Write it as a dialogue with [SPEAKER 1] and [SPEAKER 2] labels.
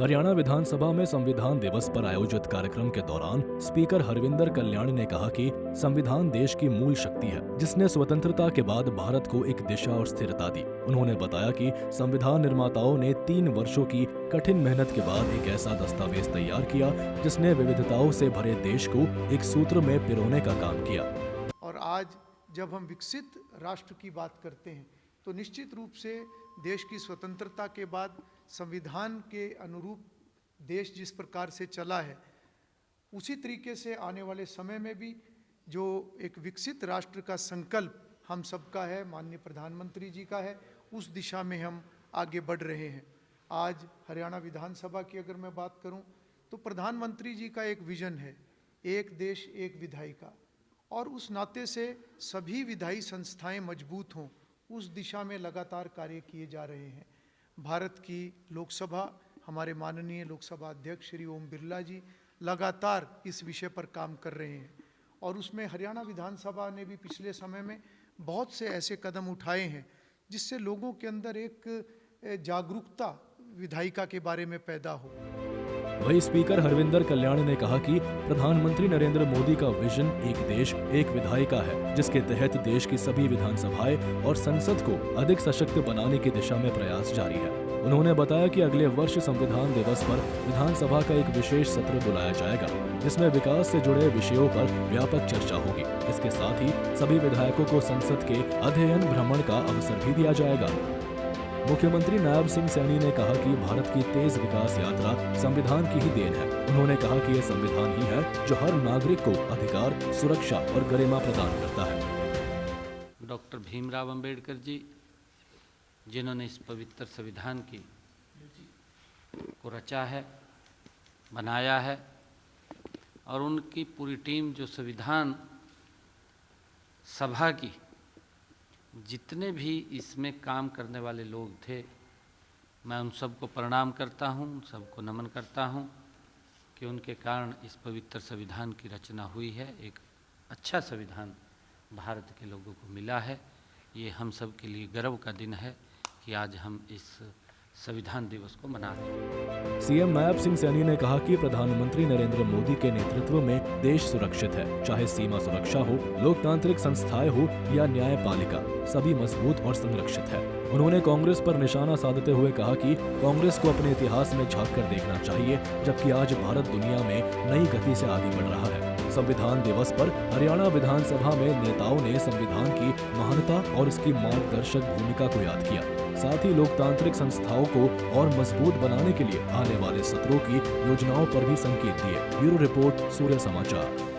[SPEAKER 1] हरियाणा विधानसभा में संविधान दिवस पर आयोजित कार्यक्रम के दौरान स्पीकर हरविंदर कल्याण ने कहा कि संविधान देश की मूल शक्ति है, जिसने स्वतंत्रता के बाद भारत को एक दिशा और स्थिरता दी। उन्होंने बताया कि संविधान निर्माताओं ने 3 वर्षों की कठिन मेहनत के बाद एक ऐसा दस्तावेज तैयार किया जिसने विविधताओं से भरे देश को एक सूत्र में पिरोने का काम किया।
[SPEAKER 2] और आज जब हम विकसित राष्ट्र की बात करते हैं तो निश्चित रूप से देश की स्वतंत्रता के बाद संविधान के अनुरूप देश जिस प्रकार से चला है, उसी तरीके से आने वाले समय में भी जो एक विकसित राष्ट्र का संकल्प हम सबका है, माननीय प्रधानमंत्री जी का है, उस दिशा में हम आगे बढ़ रहे हैं। आज हरियाणा विधानसभा की अगर मैं बात करूं तो प्रधानमंत्री जी का एक विजन है, एक देश एक विधायिका, और उस नाते से सभी विधायी संस्थाएं मजबूत हों, उस दिशा में लगातार कार्य किए जा रहे हैं। भारत की लोकसभा, हमारे माननीय लोकसभा अध्यक्ष श्री ओम बिरला जी लगातार इस विषय पर काम कर रहे हैं और उसमें हरियाणा विधानसभा ने भी पिछले समय में बहुत से ऐसे कदम उठाए हैं जिससे लोगों के अंदर एक जागरूकता विधायिका के बारे में पैदा हो।
[SPEAKER 1] वहीं स्पीकर हरविंदर कल्याण ने कहा कि प्रधानमंत्री नरेंद्र मोदी का विजन एक देश एक विधायिका है, जिसके तहत देश की सभी विधानसभाएं और संसद को अधिक सशक्त बनाने की दिशा में प्रयास जारी है। उन्होंने बताया कि अगले वर्ष संविधान दिवस पर विधानसभा का एक विशेष सत्र बुलाया जाएगा, जिसमें विकास से जुड़े विषयों पर व्यापक चर्चा होगी। इसके साथ ही सभी विधायकों को संसद के अध्ययन भ्रमण का अवसर भी दिया जाएगा। मुख्यमंत्री नायब सिंह सैनी ने कहा कि भारत की तेज विकास यात्रा संविधान की ही देन है। उन्होंने कहा कि यह संविधान ही है जो हर नागरिक को अधिकार, सुरक्षा और गरिमा प्रदान करता है।
[SPEAKER 3] डॉक्टर भीमराव अंबेडकर जी, जिन्होंने इस पवित्र संविधान को रचा है, बनाया है, और उनकी पूरी टीम जो संविधान सभा की जितने भी इसमें काम करने वाले लोग थे, मैं उन सबको प्रणाम करता हूं, उन सबको नमन करता हूं कि उनके कारण इस पवित्र संविधान की रचना हुई है। एक अच्छा संविधान भारत के लोगों को मिला है। ये हम सब के लिए गर्व का दिन है कि आज हम इस संविधान दिवस को मना रहे हैं।
[SPEAKER 1] सीएम नायब सिंह सैनी ने कहा कि प्रधानमंत्री नरेंद्र मोदी के नेतृत्व में देश सुरक्षित है। चाहे सीमा सुरक्षा हो, लोकतांत्रिक संस्थाएं हो या न्यायपालिका, सभी मजबूत और संरक्षित है। उन्होंने कांग्रेस पर निशाना साधते हुए कहा कि कांग्रेस को अपने इतिहास में झांक कर देखना चाहिए, जबकि आज भारत दुनिया में नई गति से आगे बढ़ रहा है। संविधान दिवस पर हरियाणा विधानसभा में नेताओं ने संविधान की महानता और इसकी मार्गदर्शक भूमिका को याद किया। साथ ही लोकतांत्रिक संस्थाओं को और मजबूत बनाने के लिए आने वाले सत्रों की योजनाओं पर भी संकेत दिए। ब्यूरो रिपोर्ट, सूर्य समाचार।